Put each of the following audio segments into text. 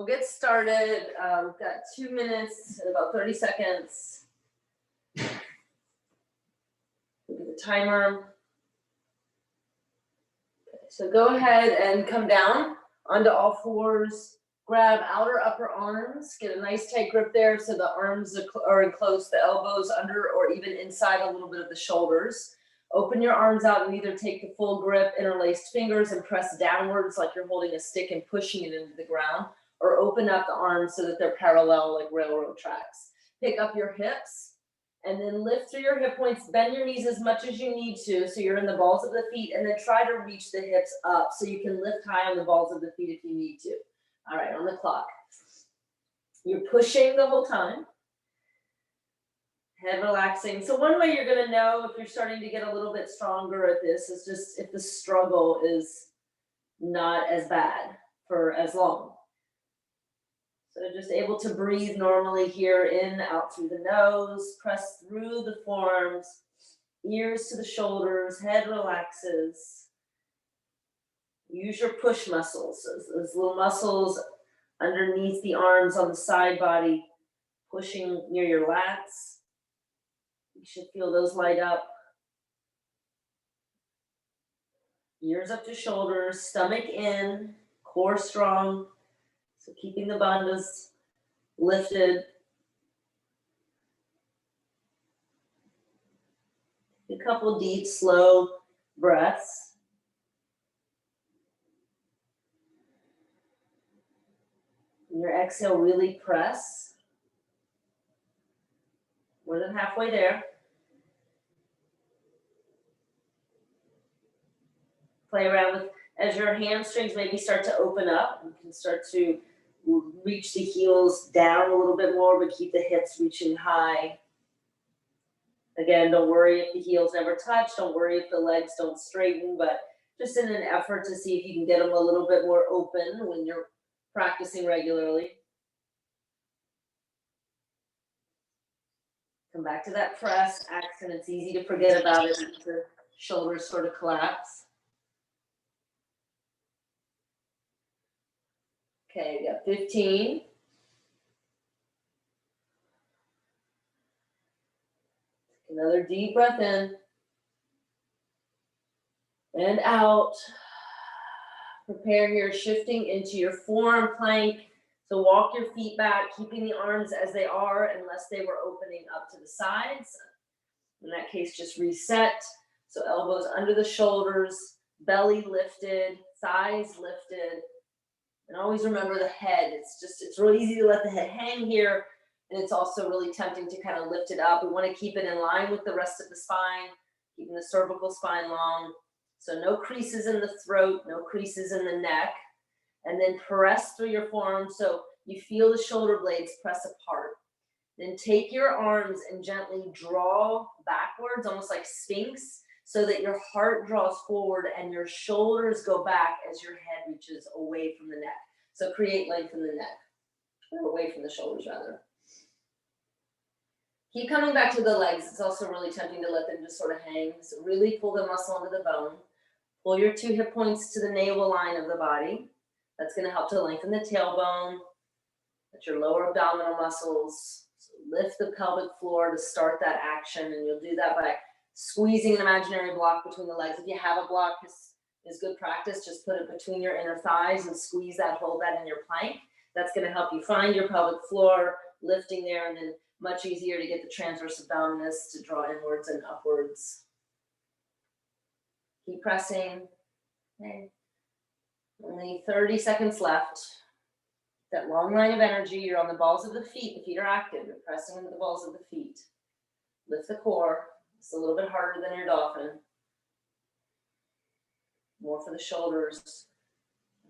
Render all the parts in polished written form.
We'll get started. We've got 2 minutes and about 30 seconds. Look at the timer. Okay, so go ahead and come down onto all fours. Grab outer upper arms. Get a nice tight grip there so the arms are enclosed, the elbows under or even inside a little bit of the shoulders. Open your arms out and either take the full grip, interlaced fingers, and press downwards like you're holding a stick and pushing it into the ground, or open up the arms so that they're parallel like railroad tracks. Pick up your hips and then lift through your hip points, bend your knees as much as you need to so you're in the balls of the feet, and then try to reach the hips up so you can lift high on the balls of the feet if you need to. All right, on the clock. You're pushing the whole time. Head relaxing. So one way you're going to know if you're starting to get a little bit stronger at this is just if the struggle is not as bad for as long. So just able to breathe normally here, in, out through the nose, press through the forearms, ears to the shoulders, head relaxes. Use your push muscles, those little muscles underneath the arms on the side body, pushing near your lats. You should feel those light up. Ears up to shoulders, stomach in, core strong. So keeping the bandhas lifted. A couple deep, slow breaths. And your exhale, really press. More than halfway there. Play around with, as your hamstrings maybe start to open up, you can start to reach the heels down a little bit more, but keep the hips reaching high. Again, don't worry if the heels never touch. Don't worry if the legs don't straighten, but just in an effort to see if you can get them a little bit more open when you're practicing regularly. Come back to that press action. It's easy to forget about it if the shoulders sort of collapse. Okay, we got 15. Another deep breath in and out. Prepare here, shifting into your forearm plank. So walk your feet back, keeping the arms as they are unless they were opening up to the sides. In that case, just reset. So elbows under the shoulders, belly lifted, thighs lifted. And always remember the head. It's really easy to let the head hang here. And it's also really tempting to kind of lift it up. We want to keep it in line with the rest of the spine, keeping the cervical spine long. So no creases in the throat, no creases in the neck. And then press through your forearms so you feel the shoulder blades press apart. Then take your arms and gently draw backwards, almost like Sphinx, so that your heart draws forward and your shoulders go back as your head reaches away from the neck. So create length in the neck, or away from the shoulders rather. Keep coming back to the legs. It's also really tempting to let them just sort of hang. So really pull the muscle into the bone. Pull your 2 hip points to the navel line of the body. That's going to help to lengthen the tailbone. Let your lower abdominal muscles. So lift the pelvic floor to start that action, and you'll do that by squeezing an imaginary block between the legs. If you have a block, this is good practice. Just put it between your inner thighs and squeeze that, hold that in your plank. That's going to help you find your pelvic floor, lifting there, and then much easier to get the transverse abdominis to draw inwards and upwards. Keep pressing. Okay. Only 30 seconds left. That long line of energy, you're on the balls of the feet. The feet are active. You're pressing into the balls of the feet. Lift the core. It's a little bit harder than your dolphin. More for the shoulders.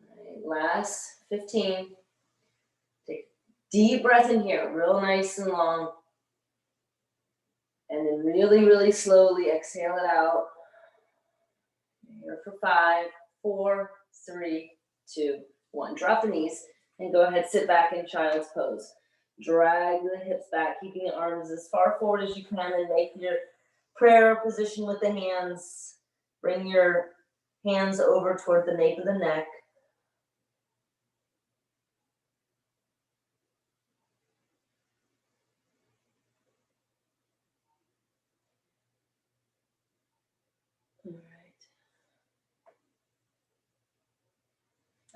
All right, last 15. Take a deep breath in here, real nice and long. And then really, really slowly exhale it out. Here for 5, 4, 3, 2, 1. Drop the knees and go ahead, sit back in child's pose. Drag the hips back, keeping the arms as far forward as you can, and make your prayer position with the hands. Bring your hands over toward the nape of the neck.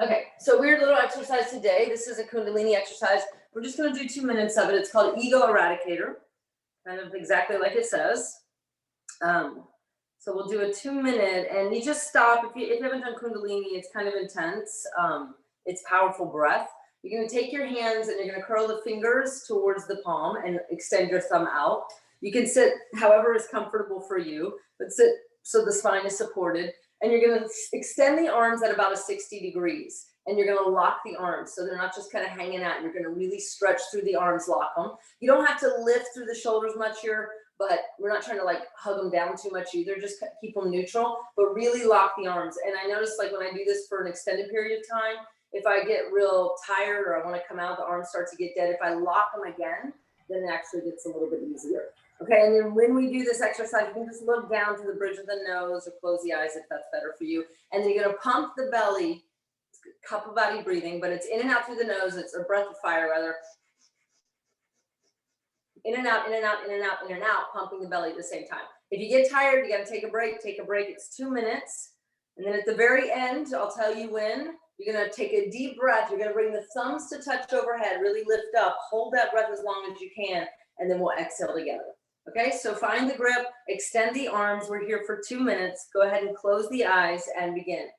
Okay, so weird little exercise today. This is a Kundalini exercise. We're just gonna do 2 minutes of it. It's called Ego Eradicator, kind of exactly like it says. So we'll do a 2 minute, and you just stop. If you haven't done Kundalini, it's kind of intense. It's powerful breath. You're gonna take your hands and you're gonna curl the fingers towards the palm and extend your thumb out. You can sit however is comfortable for you, but sit so the spine is supported. And you're gonna extend the arms at about a 60 degrees. And you're gonna lock the arms so they're not just kind of hanging out. You're gonna really stretch through the arms, lock them. You don't have to lift through the shoulders much here, but we're not trying to like hug them down too much either. Just keep them neutral, but really lock the arms. And I notice like when I do this for an extended period of time, if I get real tired or I want to come out, the arms start to get dead. If I lock them again, then it actually gets a little bit easier. Okay, and then when we do this exercise, you can just look down to the bridge of the nose or close the eyes if that's better for you. And then you're gonna pump the belly, couple body breathing, but it's in and out through the nose. It's a breath of fire rather. In and out, in and out, in and out, in and out, pumping the belly at the same time. If you get tired, you gotta take a break, It's 2 minutes. And then at the very end, I'll tell you when, you're gonna take a deep breath. You're gonna bring the thumbs to touch overhead, really lift up, hold that breath as long as you can, and then we'll exhale together. Okay, so find the grip, extend the arms. We're here for 2 minutes. Go ahead and close the eyes and begin.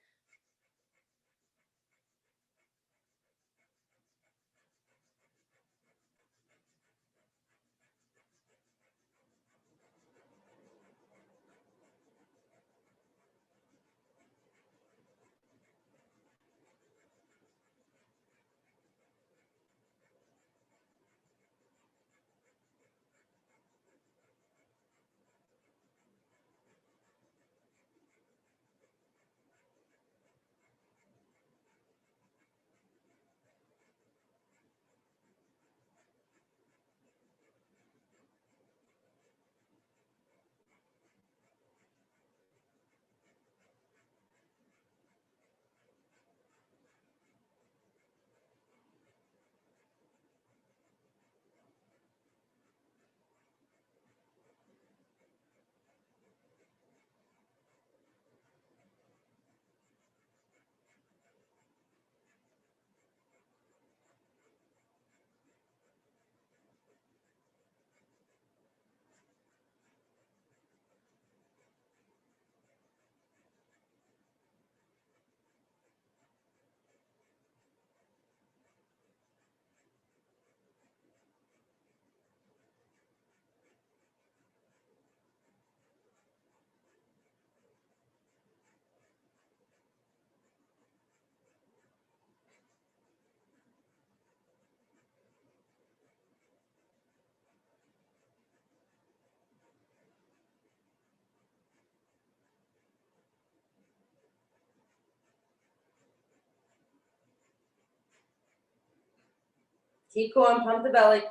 Keep going, pump the belly.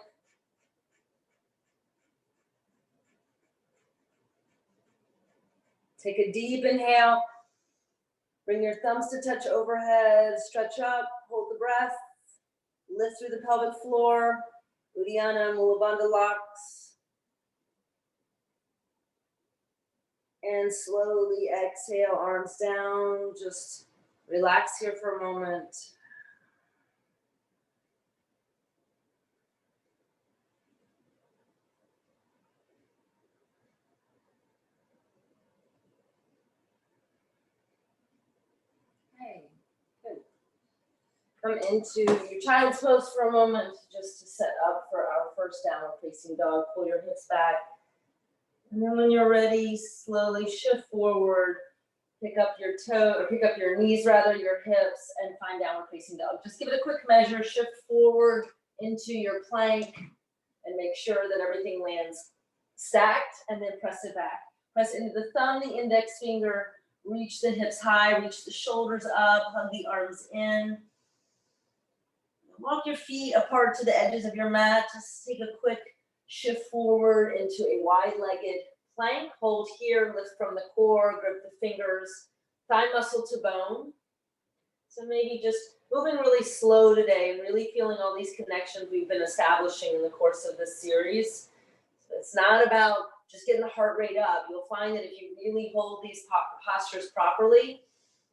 Take a deep inhale. Bring your thumbs to touch overhead, stretch up, hold the breath, lift through the pelvic floor, Uddiyana Mula Bandha locks. And slowly exhale, arms down, just relax here for a moment. Okay, good. Come into your child's pose for a moment, just to set up for our first downward facing dog. Pull your hips back. And then when you're ready, slowly shift forward, pick up your knees rather, your hips, and find downward facing dog. Just give it a quick measure, shift forward into your plank, and make sure that everything lands stacked, and then press it back. Press into the thumb, the index finger, reach the hips high, reach the shoulders up, hug the arms in. Walk your feet apart to the edges of your mat. Just take a quick shift forward into a wide-legged plank. Hold here, lift from the core, grip the fingers, thigh muscle to bone. So maybe just moving really slow today, really feeling all these connections we've been establishing in the course of this series. So it's not about just getting the heart rate up. You'll find that if you really hold these postures properly,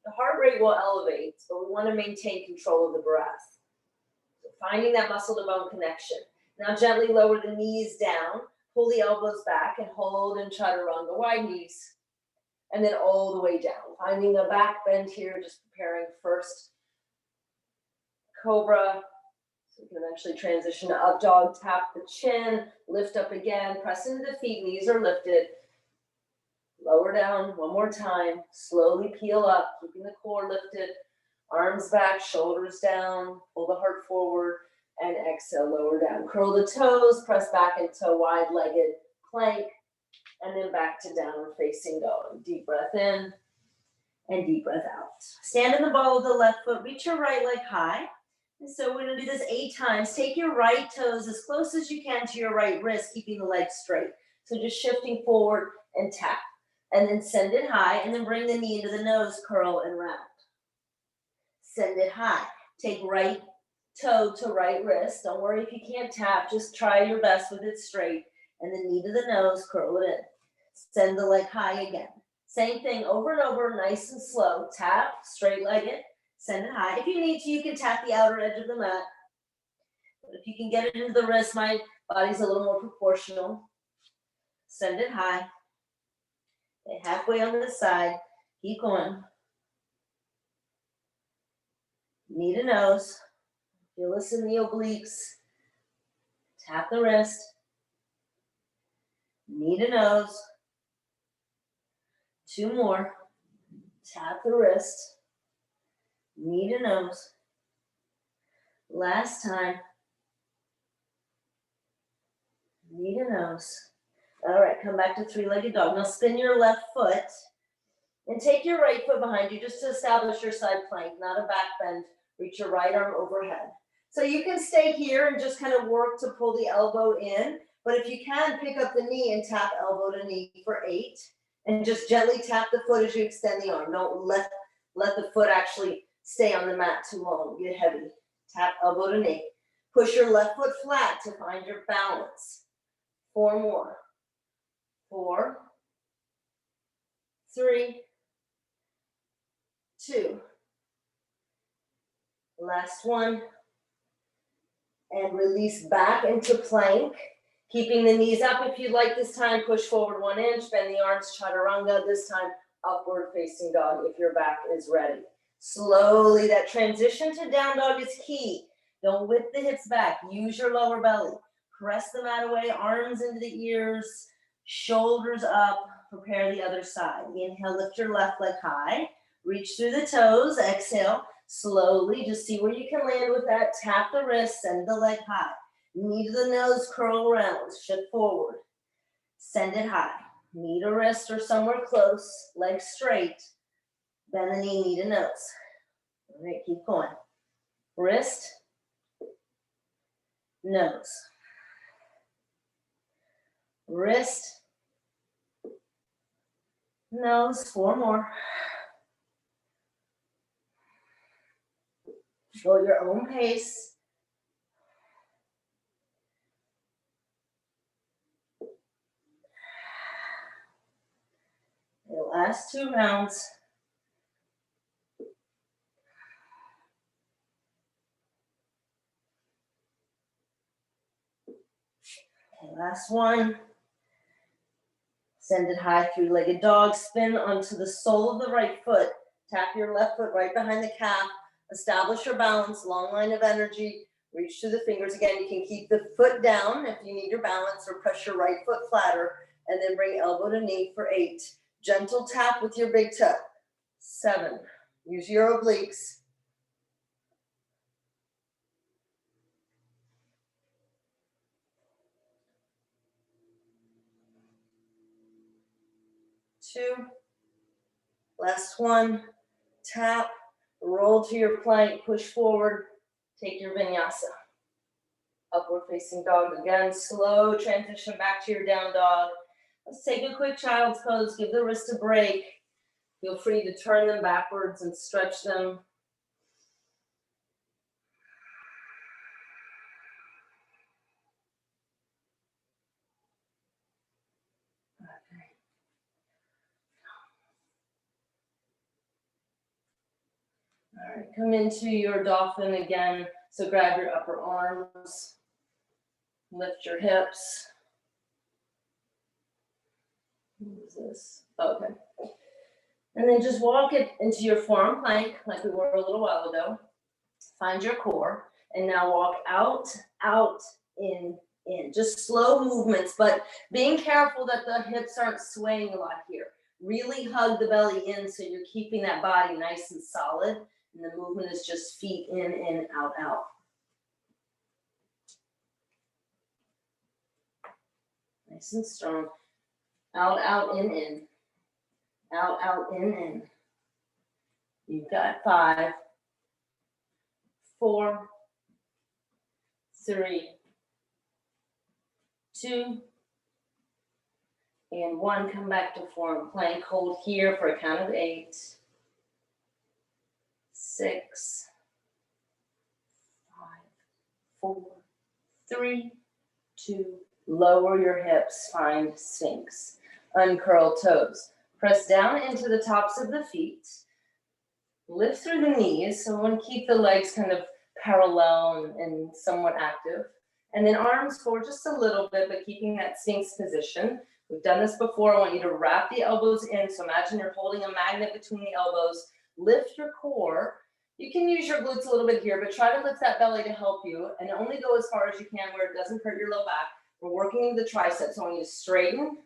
The heart rate will elevate, but we want to maintain control of the breath. So finding that muscle to bone connection. Now gently lower the knees down, pull the elbows back and hold in chaturanga, wide knees. And then all the way down. Finding a back bend here, just preparing first cobra. So you can eventually transition to up dog, tap the chin, lift up again, press into the feet, knees are lifted. Lower down, one more time, slowly peel up, keeping the core lifted, arms back, shoulders down, pull the heart forward, and exhale, lower down. Curl the toes, press back into wide-legged plank, and then back to downward facing dog. Deep breath in, and deep breath out. Stand in the ball of the left foot, reach your right leg high. And so we're gonna do this 8 times. Take your right toes as close as you can to your right wrist, keeping the leg straight. So just shifting forward and tap. And then send it high, and then bring the knee into the nose, curl and round. Send it high. Take right toe to right wrist. Don't worry if you can't tap, just try your best with it straight. And then knee to the nose, curl it in. Send the leg high again. Same thing over and over, nice and slow. Tap, straight legged, send it high. If you need to, you can tap the outer edge of the mat. But if you can get it into the wrist, my body's a little more proportional. Send it high. Okay, halfway on the side, keep going. Knee to nose. Feel this in the obliques. Tap the wrist. Knee to nose. 2 more. Tap the wrist. Knee to nose. Last time. Knee to nose. All right, come back to 3-legged dog. Now spin your left foot and take your right foot behind you just to establish your side plank, not a back bend. Reach your right arm overhead. So you can stay here and just kind of work to pull the elbow in, but if you can, pick up the knee and tap elbow to knee for 8, and just gently tap the foot as you extend the arm. Don't let the foot actually stay on the mat too long, get heavy. Tap elbow to knee. Push your left foot flat to find your balance. 4 more. 4, 3, 2. Last one. And release back into plank. Keeping the knees up if you'd like this time. Push forward 1 inch. Bend the arms, chaturanga. This time, upward facing dog if your back is ready. Slowly, that transition to down dog is key. Don't whip the hips back. Use your lower belly. Press the mat away, arms into the ears, shoulders up. Prepare the other side. Inhale, lift your left leg high. Reach through the toes. Exhale. Slowly, just see where you can land with that. Tap the wrist, send the leg high. Knee to the nose, curl around, shift forward. Send it high. Knee to wrist or somewhere close, leg straight. Bend the knee to nose. All right, keep going. Wrist, nose. Wrist, nose, 4 more. Go at your own pace. The last 2 rounds. Okay, last one. Send it high, 3-legged dog. Spin onto the sole of the right foot. Tap your left foot right behind the calf. Establish your balance, long line of energy. Reach through the fingers. Again, you can keep the foot down if you need your balance, or press your right foot flatter, and then bring elbow to knee for 8. Gentle tap with your big toe. 7. Use your obliques. 2. Last 1. Tap. Roll to your plank. Push forward. Take your vinyasa. Upward facing dog again. Slow transition back to your down dog. Let's take a quick child's pose. Give the wrist a break. Feel free to turn them backwards and stretch them. Okay. right, come into your dolphin again. So grab your upper arms, lift your hips. What is this? Okay. And then just walk it into your forearm plank like we were a little while ago. Find your core, and now walk out, out, in. Just slow movements, but being careful that the hips aren't swaying a lot here. Really hug the belly in so you're keeping that body nice and solid, and the movement is just feet in, out, out. Nice and strong. Out, out, in. Out, out, in. You've got 5, 4, 3, 2, and 1. Come back to forearm plank. Hold here for a count of 8, 6, 5, 4, 3, 2. Lower your hips. Find Sphinx. Uncurl toes. Press down into the tops of the feet. Lift through the knees. So we want to keep the legs kind of parallel and somewhat active. And then arms forward just a little bit, but keeping that Sphinx position. We've done this before. I want you to wrap the elbows in. So imagine you're holding a magnet between the elbows. Lift your core. You can use your glutes a little bit here, but try to lift that belly to help you. And only go as far as you can where it doesn't hurt your low back. We're working the triceps. So I want you to straighten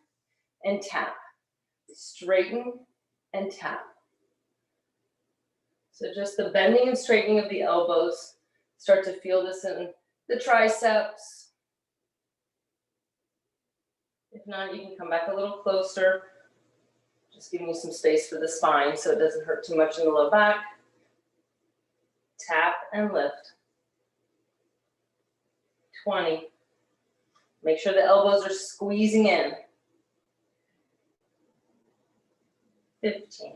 and tap. Straighten and tap. So just the bending and straightening of the elbows. Start to feel this in the triceps. If not, you can come back a little closer. Just giving you some space for the spine so it doesn't hurt too much in the low back. Tap and lift. 20. Make sure the elbows are squeezing in. 15.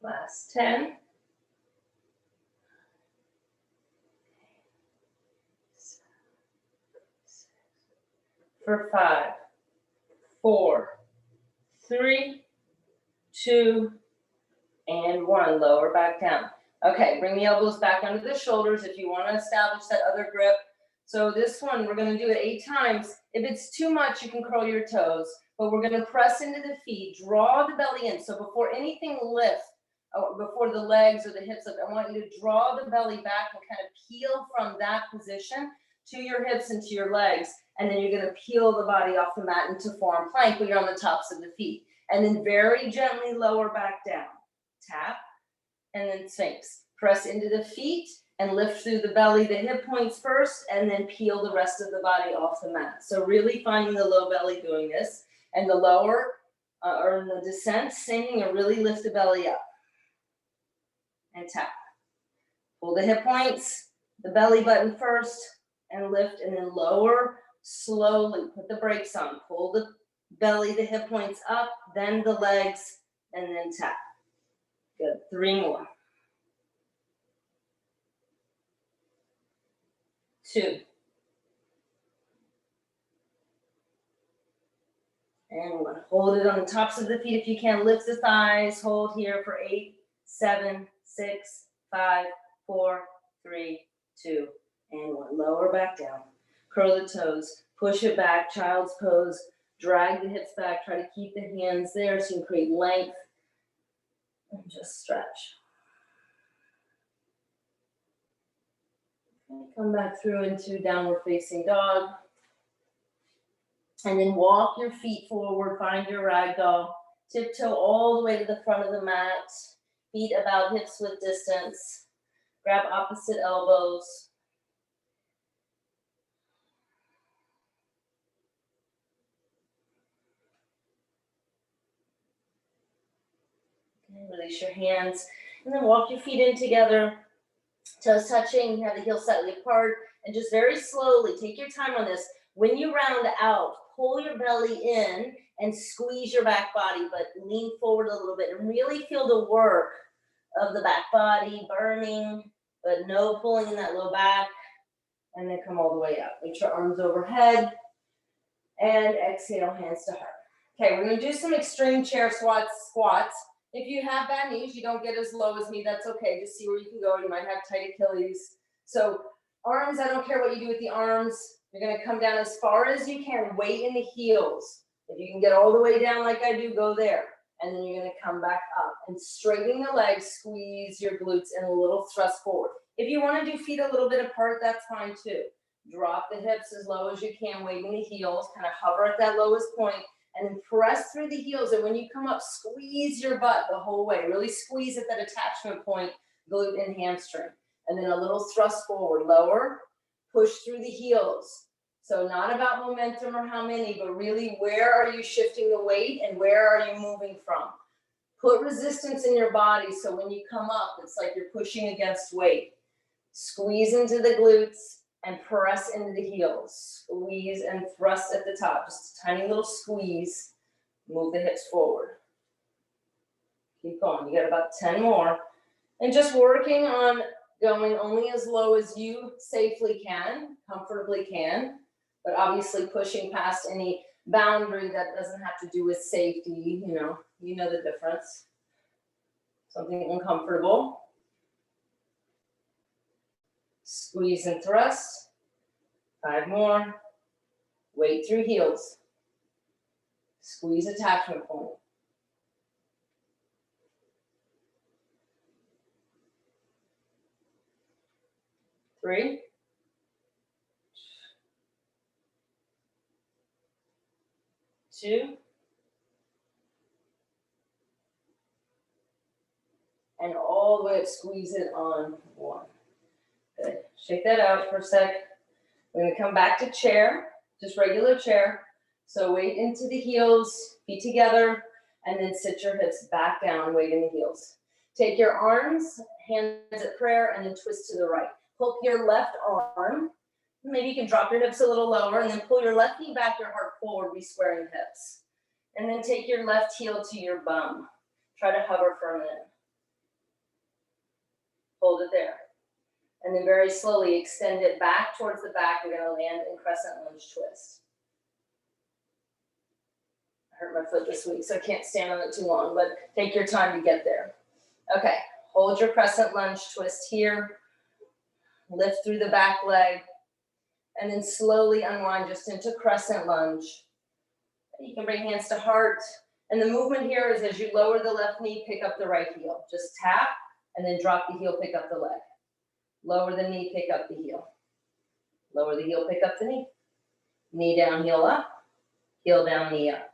Last 10. For 5, 4, 3, 2, and 1. Lower back down. Okay, bring the elbows back under the shoulders if you want to establish that other grip. So this one, we're going to do it 8 times. If it's too much, you can curl your toes, but we're going to press into the feet, draw the belly in. So before anything lifts, before the legs or the hips lift, I want you to draw the belly back and kind of peel from that position to your hips and to your legs. And then you're going to peel the body off the mat into forearm plank when you're on the tops of the feet. And then very gently lower back down. Tap, and then Sphinx. Press into the feet and lift through the belly, the hip points first, and then peel the rest of the body off the mat. So really finding the low belly doing this. And the lower, or in the descent, same thing, and really lift the belly up. And tap. Pull the hip points, the belly button first, and lift, and then lower slowly. Put the brakes on. Pull the belly, the hip points up, then the legs, and then tap. Good. 3 more. 2. And 1. Hold it on the tops of the feet if you can. Lift the thighs. Hold here for 8, 7, 6, 5, 4, 3, 2, and 1. Lower back down. Curl the toes. Push it back. Child's pose. Drag the hips back. Try to keep the hands there so you can create length. And just stretch. Okay, come back through into downward facing dog. And then walk your feet forward. Find your ragdoll. Tiptoe all the way to the front of the mat. Feet about hips width distance. Grab opposite elbows. Okay, release your hands. And then walk your feet in together. Toes touching. Have the heels slightly apart. And just very slowly, take your time on this. When you round out, pull your belly in and squeeze your back body, but lean forward a little bit and really feel the work of the back body burning, but no pulling in that low back. And then come all the way up. Reach your arms overhead and exhale, hands to heart. Okay, we're gonna do some extreme chair squats. If you have bad knees, you don't get as low as me, that's okay. Just see where you can go. You might have tight Achilles. So arms, I don't care what you do with the arms. You're gonna come down as far as you can, weight in the heels. If you can get all the way down like I do, go there. And then you're gonna come back up and straightening the legs, squeeze your glutes and a little thrust forward. If you wanna do feet a little bit apart, that's fine too. Drop the hips as low as you can, weight in the heels, kind of hover at that lowest point, and then press through the heels. And when you come up, squeeze your butt the whole way. Really squeeze at that attachment point, glute and hamstring. And then a little thrust forward, lower, push through the heels. So not about momentum or how many, but really where are you shifting the weight and where are you moving from? Put resistance in your body so when you come up, it's like you're pushing against weight. Squeeze into the glutes and press into the heels. Squeeze and thrust at the top. Just a tiny little squeeze. Move the hips forward. Keep going. You got about 10 more. And just working on going only as low as you safely can, comfortably can, but obviously pushing past any boundary that doesn't have to do with safety, you know the difference. Something uncomfortable. Squeeze and thrust. 5 more. Weight through heels. Squeeze attachment point. 3. 2. And all the way up, squeeze it on 1. Good. Shake that out for a sec. We're gonna come back to chair, just regular chair. So weight into the heels, feet together, and then sit your hips back down, weight in the heels. Take your arms, hands at prayer, and then twist to the right. Hook your left arm. Maybe you can drop your hips a little lower, and then pull your left knee back, your heart forward, re-squaring hips. And then take your left heel to your bum. Try to hover for a minute. Hold it there. And then very slowly extend it back towards the back. We're gonna land in crescent lunge twist. I hurt my foot this week, so I can't stand on it too long, but take your time to get there. Okay, hold your crescent lunge twist here. Lift through the back leg, and then slowly unwind just into crescent lunge. You can bring hands to heart. And the movement here is as you lower the left knee, pick up the right heel. Just tap, and then drop the heel, pick up the leg. Lower the knee, pick up the heel. Lower the heel, pick up the knee. Knee down, heel up. Heel down, knee up.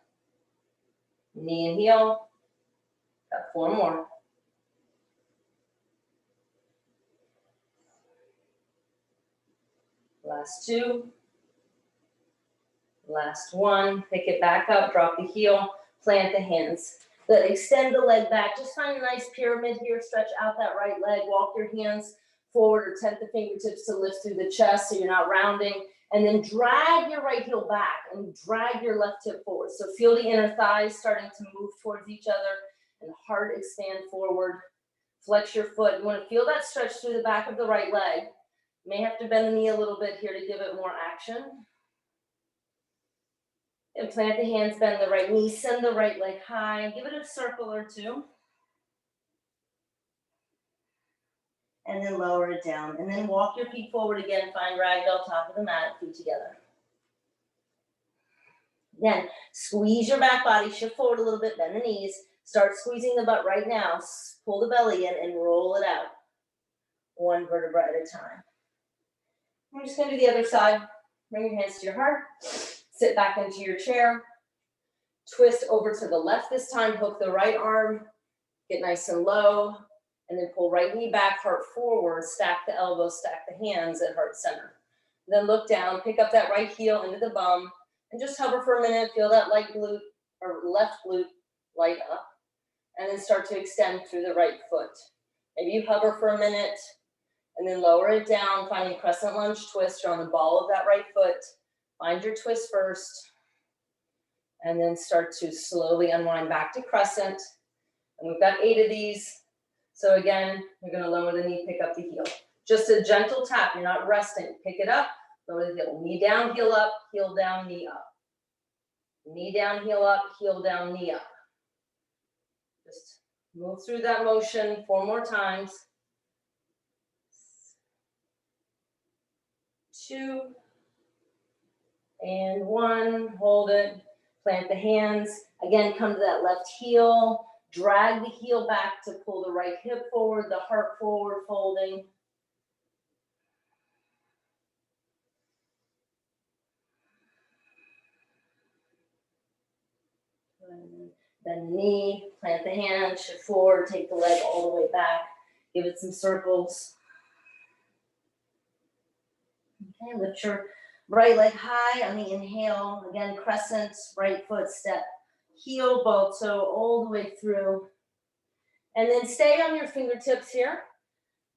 Knee and heel. Got 4 more. Last 2. Last 1. Pick it back up, drop the heel, plant the hands. Extend the leg back. Just find a nice pyramid here. Stretch out that right leg. Walk your hands forward or tent the fingertips to lift through the chest so you're not rounding. And then drag your right heel back and drag your left hip forward. So feel the inner thighs starting to move towards each other and heart expand forward. Flex your foot. You want to feel that stretch through the back of the right leg. You may have to bend the knee a little bit here to give it more action. And plant the hands, bend the right knee, send the right leg high. Give it a circle or 2. And then lower it down. And then walk your feet forward again. Find ragdoll, top of the mat, feet together. Again, squeeze your back body, shift forward a little bit, bend the knees. Start squeezing the butt right now. Pull the belly in and roll it out. 1 vertebra at a time. We're just gonna do the other side. Bring your hands to your heart. Sit back into your chair. Twist over to the left this time. Hook the right arm. Get nice and low. And then pull right knee back, heart forward. Stack the elbows, stack the hands at heart center. Then look down, pick up that right heel into the bum. And just hover for a minute. Feel that light glute or left glute light up. And then start to extend through the right foot. Maybe you hover for a minute. And then lower it down, finding crescent lunge twist. You're on the ball of that right foot. Find your twist first, and then start to slowly unwind back to crescent. And we've got 8 of these. So again, you're gonna lower the knee, pick up the heel. Just a gentle tap, you're not resting. Pick it up, lower the heel. Knee down, heel up, heel down, knee up. Knee down, heel up, heel down, knee up. Just move through that motion 4 more times. 2 and 1, hold it, plant the hands. Again, come to that left heel, drag the heel back to pull the right hip forward, the heart forward, folding. Bend the knee, plant the hand, shift forward, take the leg all the way back, give it some circles. Okay, lift your right leg high on the inhale. Again, crescent, right foot step, heel, ball toe all the way through. And then stay on your fingertips here,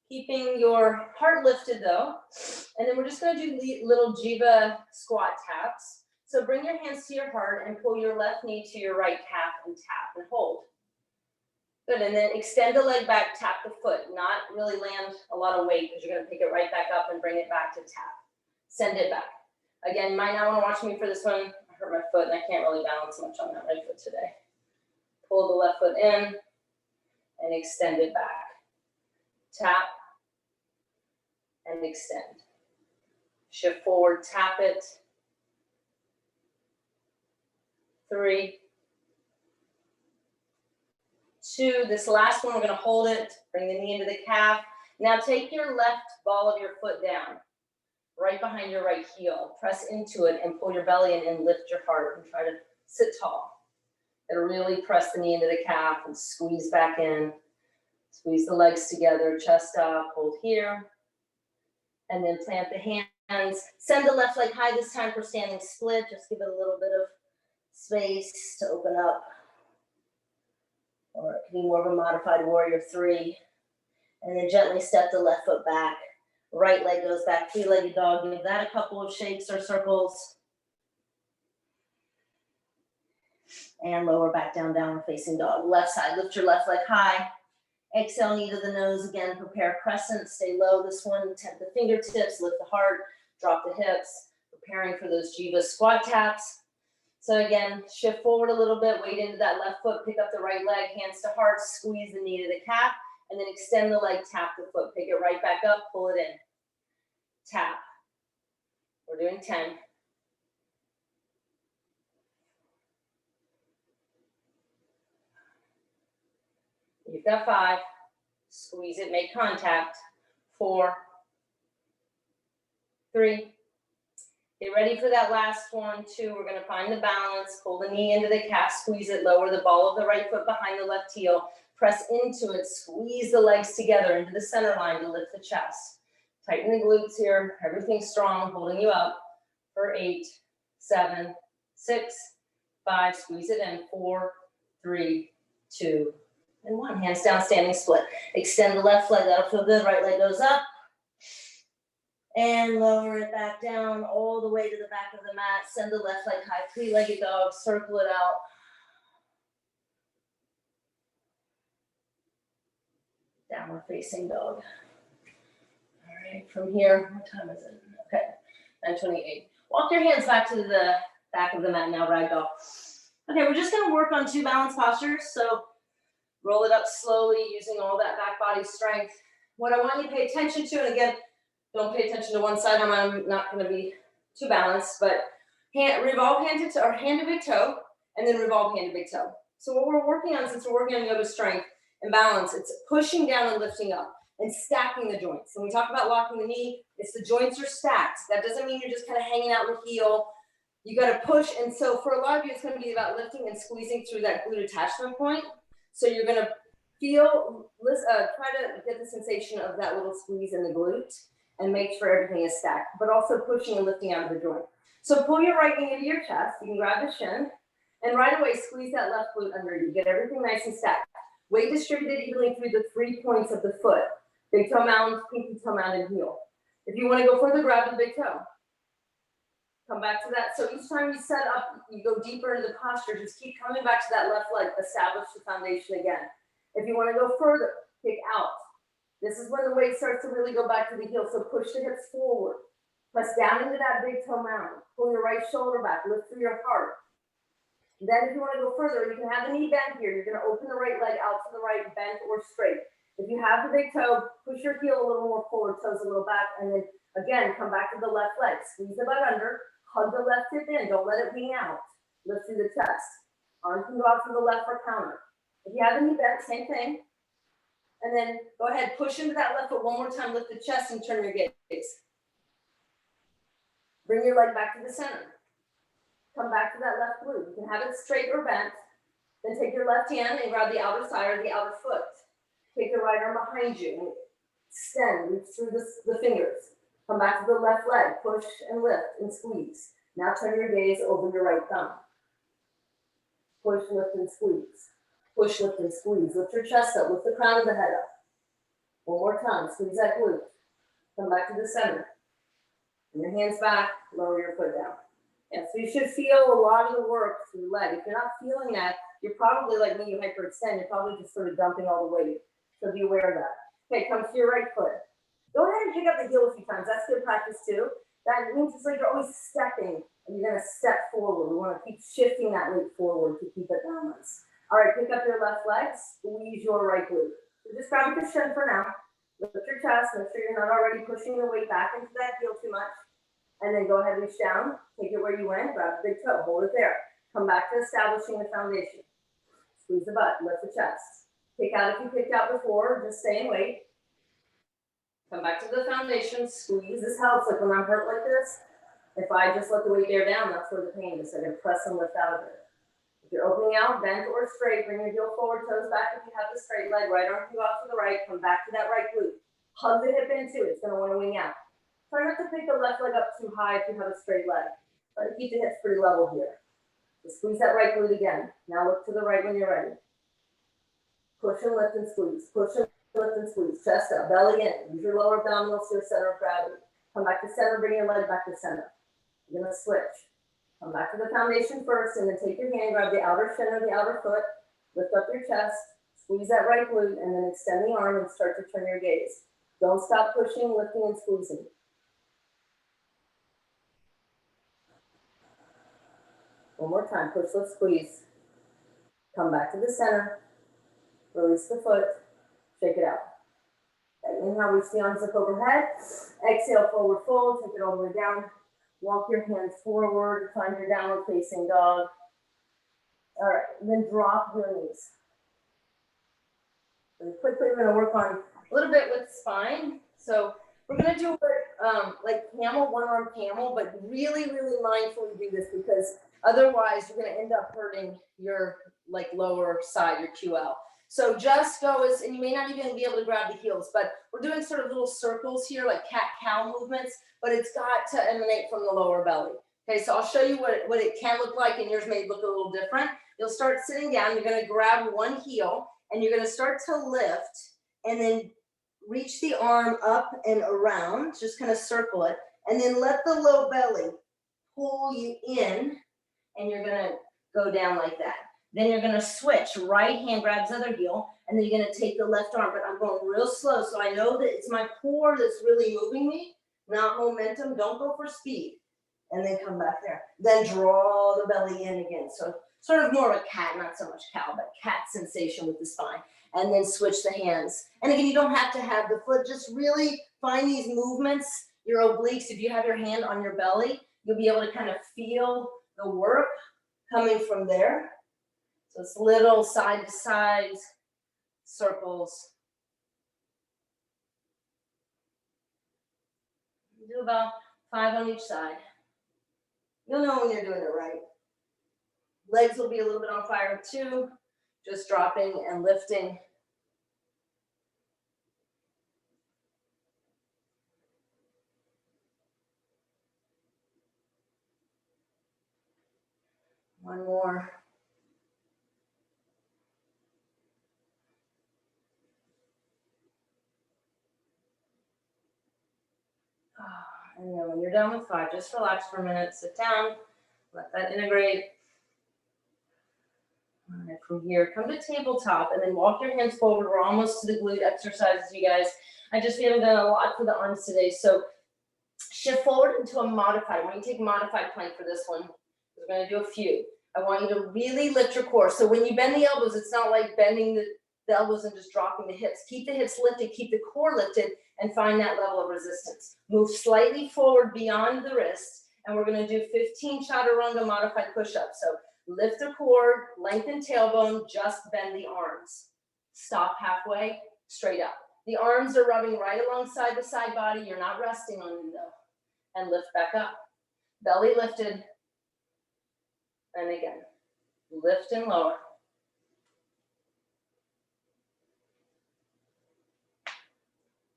keeping your heart lifted though. And then we're just gonna do little jiva squat taps. So bring your hands to your heart and pull your left knee to your right calf and tap and hold. Good, and then extend the leg back, tap the foot, not really land a lot of weight because you're gonna pick it right back up and bring it back to tap. Send it back. Again, you might not wanna watch me for this one. I hurt my foot and I can't really balance much on that right foot today. Pull the left foot in and extend it back. Tap and extend. Shift forward, tap it. 3, 2, this last one, we're gonna hold it, bring the knee into the calf. Now take your left ball of your foot down, right behind your right heel. Press into it and pull your belly in and lift your heart and try to sit tall. It'll really press the knee into the calf and squeeze back in. Squeeze the legs together, chest up, hold here. And then plant the hands. Send the left leg high this time for standing split. Just give it a little bit of space to open up. Or it can be more of a modified warrior 3. And then gently step the left foot back. Right leg goes back, 3-legged dog. Give that a couple of shakes or circles. And lower back down, downward facing dog. Left side, lift your left leg high. Exhale, knee to the nose. Again, prepare crescent, stay low. This one, tap the fingertips, lift the heart, drop the hips. Preparing for those jiva squat taps. So again, shift forward a little bit, weight into that left foot, pick up the right leg, hands to heart, squeeze the knee to the calf, and then extend the leg, tap the foot, pick it right back up, pull it in. Tap. We're doing 10. You've got 5. Squeeze it, make contact. 4, 3. Get ready for that last one, 2. We're gonna find the balance, pull the knee into the calf, squeeze it, lower the ball of the right foot behind the left heel, press into it, squeeze the legs together into the center line to lift the chest. Tighten the glutes here, everything's strong, holding you up for 8, 7, 6, 5, squeeze it in, 4, 3, 2, and 1. Hands down, standing split. Extend the left leg, that'll feel good, right leg goes up. And lower it back down all the way to the back of the mat. Send the left leg high, 3-legged dog, circle it out. Downward facing dog. All right, from here, what time is it? Okay, 9:28. Walk your hands back to the back of the mat now, ragdoll. Okay, we're just gonna work on 2 balance postures. So roll it up slowly using all that back body strength. What I want you to pay attention to, and again, don't pay attention to one side. I'm not going to be too balanced, but revolve hand to big toe, and then revolve hand to big toe. So what we're working on, since we're working on yoga strength and balance, it's pushing down and lifting up and stacking the joints. When we talk about locking the knee, it's the joints are stacked. That doesn't mean you're just kind of hanging out in the heel. You got to push, and so for a lot of you, it's going to be about lifting and squeezing through that glute attachment point. So you're going to feel, try to get the sensation of that little squeeze in the glute. And make sure everything is stacked, but also pushing and lifting out of the joint. So pull your right knee into your chest. You can grab the shin, and right away squeeze that left glute under you. Get everything nice and stacked. Weight distributed evenly through the 3 points of the foot. Big toe mound, pinky toe mound, and heel. If you want to go further, grab the big toe. Come back to that. So each time you set up, you go deeper into the posture. Just keep coming back to that left leg. Establish the foundation again. If you want to go further, kick out. This is when the weight starts to really go back to the heel. So push the hips forward. Press down into that big toe mound. Pull your right shoulder back. Lift through your heart. Then if you want to go further, you can have the knee bent here. You're going to open the right leg out to the right, bent or straight. If you have the big toe, push your heel a little more forward, toes a little back, and then again, come back to the left leg. Squeeze the butt under, hug the left hip in, don't let it wing out. Lift through the chest. Arms can go out to the left for counter. If you have the knee bent, same thing. And then go ahead, push into that left foot one more time, lift the chest and turn your gaze. Bring your leg back to the center. Come back to that left glute. You can have it straight or bent. Then take your left hand and grab the outer side or the outer foot. Take the right arm behind you and extend, reach through the fingers. Come back to the left leg, push and lift and squeeze. Now turn your gaze over your right thumb. Push, lift, and squeeze. Push, lift, and squeeze. Lift your chest up, lift the crown of the head up. One more time, squeeze that glute. Come back to the center. Bring your hands back, lower your foot down. Yeah, so you should feel a lot of the work through the leg. If you're not feeling that, you're probably like me, you hyperextend, you're probably just sort of dumping all the weight. So be aware of that. Okay, come to your right foot. Go ahead and pick up the heel a few times. That's good practice too. That means it's like you're always stepping and you're gonna step forward. We wanna keep shifting that weight forward to keep it balanced. All right, pick up your left leg, squeeze your right glute. So just grab a cushion for now. Lift your chest, make sure you're not already pushing the weight back into that heel too much. And then go ahead, reach down, take it where you went, grab the big toe, hold it there. Come back to establishing the foundation. Squeeze the butt, lift the chest. Kick out if you kicked out before, just stay and wait. Come back to the foundation, squeeze. This helps, like when I'm hurt like this, if I just let the weight bear down, that's where the pain is. I'm gonna press and lift out of it. If you're opening out, bent or straight, bring your heel forward, toes back if you have the straight leg, right arm can go out to the right, come back to that right glute. Hug the hip into it, it's gonna wanna wing out. Try not to pick the left leg up too high if you have a straight leg. Try to keep the hips pretty level here. So squeeze that right glute again. Now look to the right when you're ready. Push and lift and squeeze. Push and lift and squeeze. Chest up, belly in. Use your lower abdominals to your center of gravity. Come back to center, bring your leg back to center. You're gonna switch. Come back to the foundation first and then take your hand, grab the outer shin or the outer foot, lift up your chest, squeeze that right glute and then extend the arm and start to turn your gaze. Don't stop pushing, lifting and squeezing. One more time, push, lift, squeeze. Come back to the center, release the foot, shake it out. Okay, inhale, reach the arms up overhead. Exhale, forward fold, take it all the way down. Walk your hands forward, find your downward facing dog. All right, then drop your knees. And quickly, we're gonna work on a little bit with spine. So we're gonna do like camel, one arm camel, but really, really mindfully do this because otherwise you're gonna end up hurting your like lower side, your QL. So just go as, and you may not even be able to grab the heels, but we're doing sort of little circles here, like cat-cow movements, but it's got to emanate from the lower belly. Okay, so I'll show you what it can look like, and yours may look a little different. You'll start sitting down, you're gonna grab one heel, and you're gonna start to lift, and then reach the arm up and around, just kind of circle it, and then let the low belly pull you in, and you're gonna go down like that. Then you're gonna switch, right hand grabs other heel, and then you're gonna take the left arm, but I'm going real slow, so I know that it's my core that's really moving me, not momentum. Don't go for speed. And then come back there. Then draw the belly in again. So sort of more of a cat, not so much cow, but cat sensation with the spine. And then switch the hands. And again, you don't have to have the foot, just really find these movements, your obliques. If you have your hand on your belly, you'll be able to kind of feel the work coming from there. So it's little side to side circles. Do about 5 on each side. You'll know when you're doing it right. Legs will be a little bit on fire too, just dropping and lifting. One more. And then when you're done with 5, just relax for a minute, sit down, let that integrate. All right, from here, come to tabletop and then walk your hands forward. We're almost to the glute exercises, you guys. We haven't done a lot for the arms today. So shift forward into a modified. When you take modified plank for this one, we're gonna do a few. I want you to really lift your core. So when you bend the elbows, it's not like bending the elbows and just dropping the hips. Keep the hips lifted, keep the core lifted, and find that level of resistance. Move slightly forward beyond the wrist, and we're gonna do 15 chaturanga modified push-ups. So lift the core, lengthen tailbone, just bend the arms. Stop halfway, straight up. The arms are rubbing right alongside the side body. You're not resting on them though. And lift back up. Belly lifted. And again, lift and lower.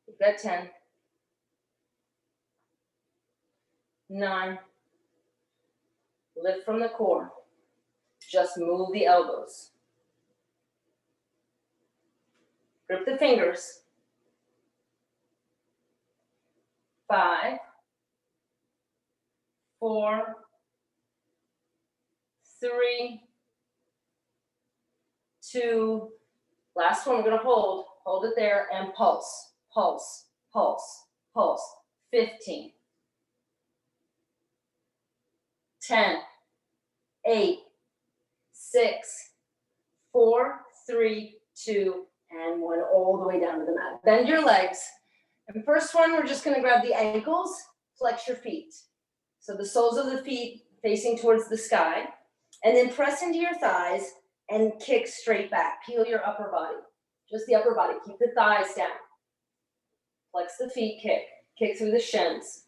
You've got 10. 9. Lift from the core. Just move the elbows. Grip the fingers. 5, 4, 3, 2, last one, we're gonna hold it there and pulse, pulse, pulse, pulse. 15, 10, 8, 6, 4, 3, 2, and 1, all the way down to the mat. Bend your legs. And first one, we're just gonna grab the ankles, flex your feet. So the soles of the feet facing towards the sky, and then press into your thighs and kick straight back. Peel your upper body, just the upper body. Keep the thighs down. Flex the feet, kick through the shins.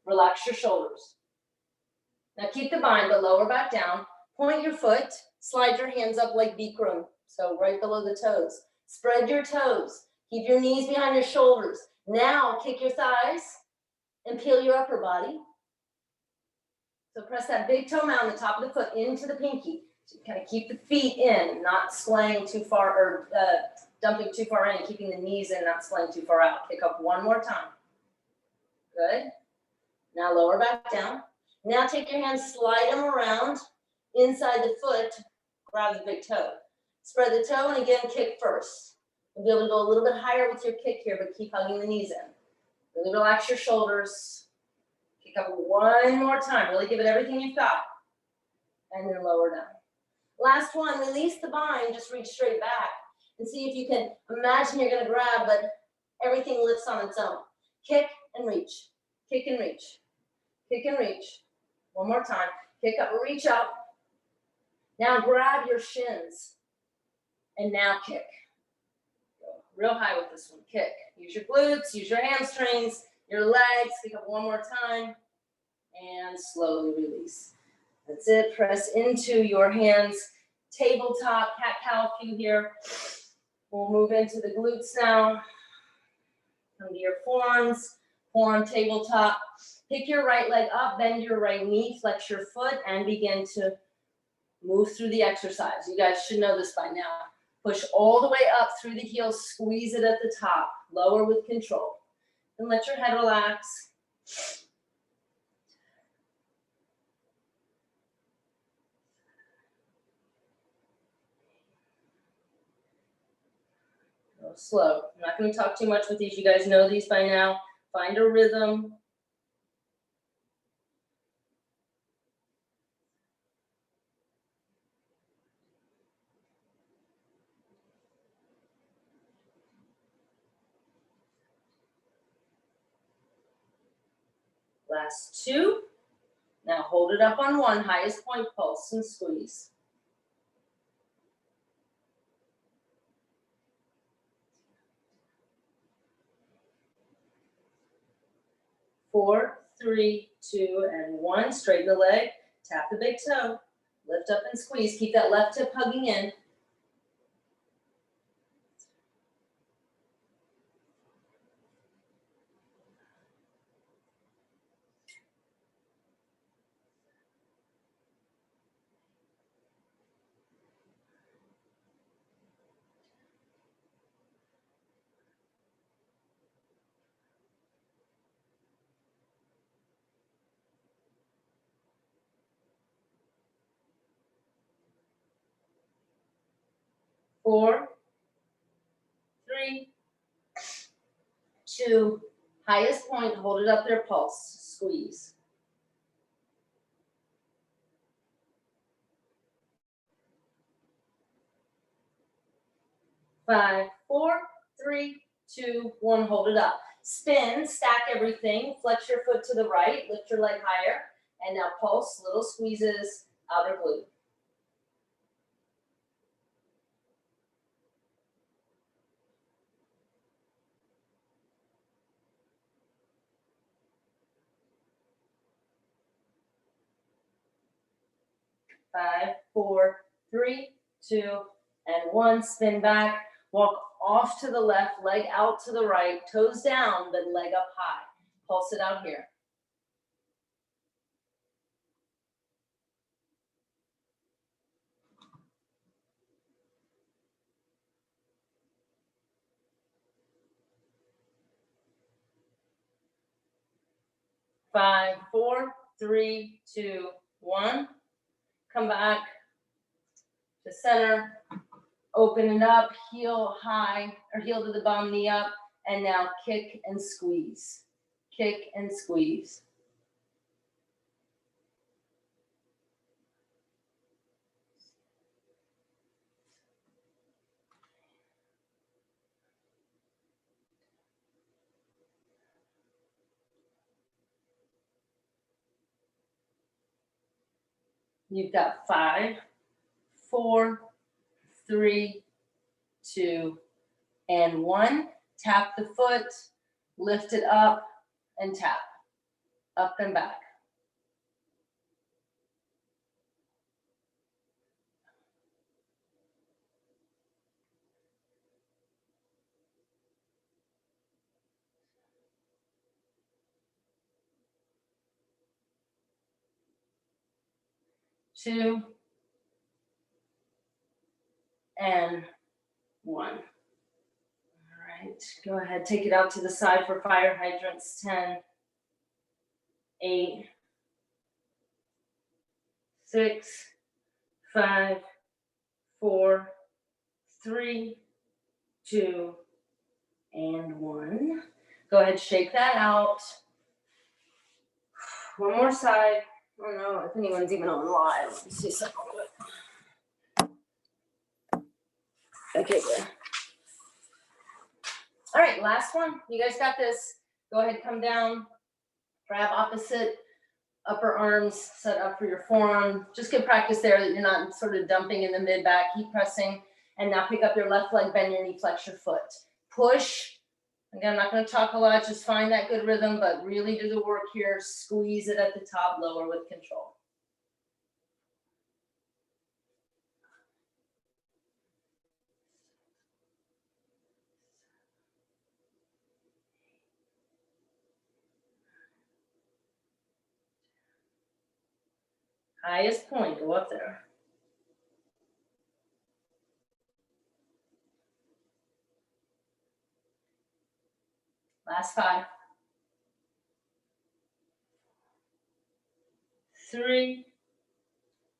Relax your shoulders. Now keep the bind, but lower back down. Point your foot, slide your hands up like Bikram, so right below the toes. Spread your toes. Keep your knees behind your shoulders. Now kick your thighs and peel your upper body. So press that big toe mound, the top of the foot, into the pinky. So you kind of keep the feet in, not splaying too far or dumping too far in, keeping the knees in, not splaying too far out. Kick up one more time. Good. Now lower back down. Now take your hands, slide them around inside the foot, grab the big toe. Spread the toe and again kick first. You'll be able to go a little bit higher with your kick here, but keep hugging the knees in. Really relax your shoulders. Kick up one more time. Really give it everything you've got. And then lower down. Last one, release the bind, just reach straight back. And see if you can imagine you're gonna grab, but everything lifts on its own. Kick and reach, kick and reach, kick and reach. One more time, kick up, reach up. Now grab your shins. And now kick. Go real high with this one, kick. Use your glutes, use your hamstrings, your legs, kick up one more time. And slowly release. That's it, press into your hands. Tabletop, cat-cow cue here. We'll move into the glutes now. Come to your forearms, forearm tabletop. Pick your right leg up, bend your right knee, flex your foot, and begin to move through the exercise. You guys should know this by now. Push all the way up through the heels, squeeze it at the top, lower with control. And let your head relax. Go slow. I'm not going to talk too much with these. You guys know these by now. Find a rhythm. Last two. Now hold it up on one, highest point, pulse and squeeze. 4, 3, 2, and 1. Straighten the leg, tap the big toe, lift up and squeeze. Keep that left hip hugging in. 4, 3, 2, highest point, hold it up there, pulse, squeeze. 5, 4, 3, 2, 1, hold it up. Spin, stack everything, flex your foot to the right, lift your leg higher, and now pulse, little squeezes, outer glute. 5, 4, 3, 2, and 1. Spin back, walk off to the left, leg out to the right, toes down, then leg up high. Pulse it out here. 5, 4, 3, 2, 1. Come back to center. Open it up, heel high, or heel to the bum, knee up, and now kick and squeeze. Kick and squeeze. You've got 5, 4, 3, 2, and 1. Tap the foot, lift it up, and tap. Up and back. Two, and 1. All right, go ahead, take it out to the side for fire hydrants. 10, 8, 6, 5, 4, 3, 2, and 1. Go ahead, shake that out. One more side. I don't know if anyone's even on live. Let me see something. Okay, good. All right, last one. You guys got this. Go ahead, come down. Grab opposite upper arms, set up for your forearm. Just get practice there that you're not sort of dumping in the mid back. Keep pressing. And now pick up your left leg, bend your knee, flex your foot. Push. Again, I'm not going to talk a lot. Just find that good rhythm, but really do the work here. Squeeze it at the top, lower with control. Highest point, go up there. Last 5. 3,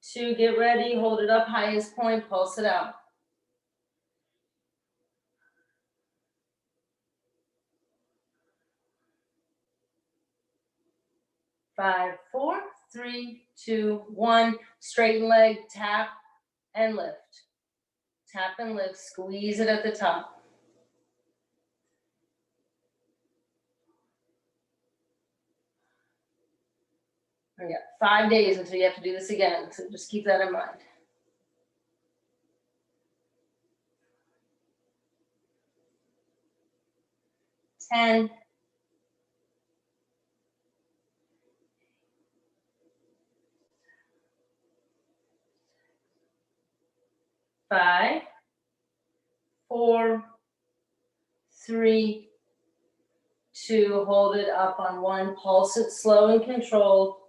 2, get ready, hold it up, highest point, pulse it out. 5, 4, 3, 2, 1. Straighten leg, tap and lift. Tap and lift, squeeze it at the top. We got 5 days until you have to do this again, so just keep that in mind. 10, 5, 4, 3, 2, hold it up on 1, pulse it slow and controlled.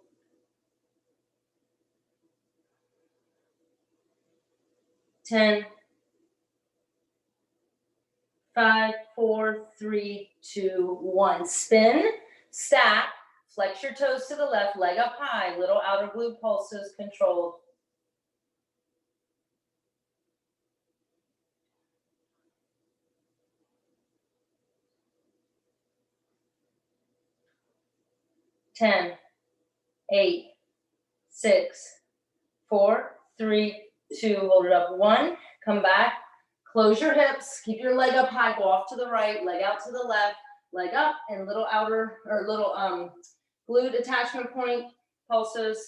10, 5, 4, 3, 2, 1. Spin, stack, flex your toes to the left, leg up high, little outer glute pulses controlled. 10, 8, 6, 4, 3, 2, hold it up, 1. Come back, Close your hips, keep your leg up high, go off to the right, leg out to the left, leg up, and little outer, or little glute attachment point pulses.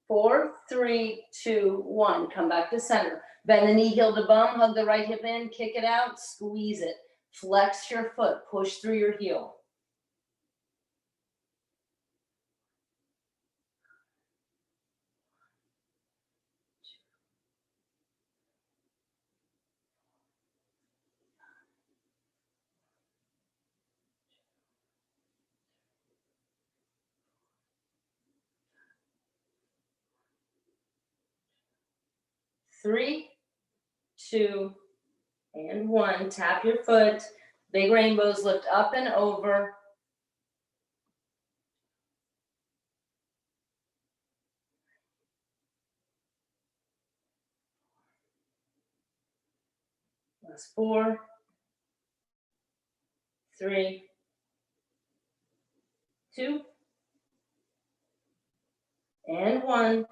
Four, three, two, one. Come back to center. Bend the knee, heel to bum, hug the right hip in, kick it out, squeeze it. Flex your foot, push through your heel. Three, two, and one. Tap your foot. Big rainbows lift up and over. Last four, three, two, and one.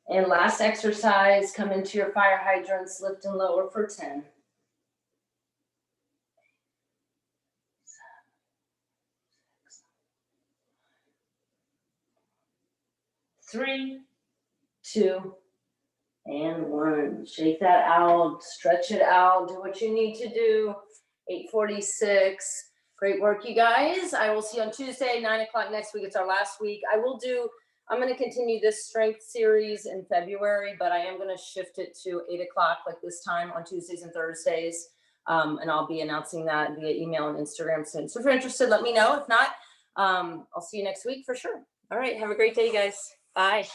And last exercise, come into your fire hydrants, lift and lower for 10. 3, 2, and 1. Shake that out, stretch it out, do what you need to do. 8:46. Great work, you guys. I will see you on Tuesday, 9 o'clock next week. It's our last week. I'm going to continue this strength series in February, but I am going to shift it to 8 o'clock like this time on Tuesdays and Thursdays. And I'll be announcing that via email and Instagram soon. So if you're interested, let me know. If not, I'll see you next week for sure. All right. Have a great day, guys. Bye.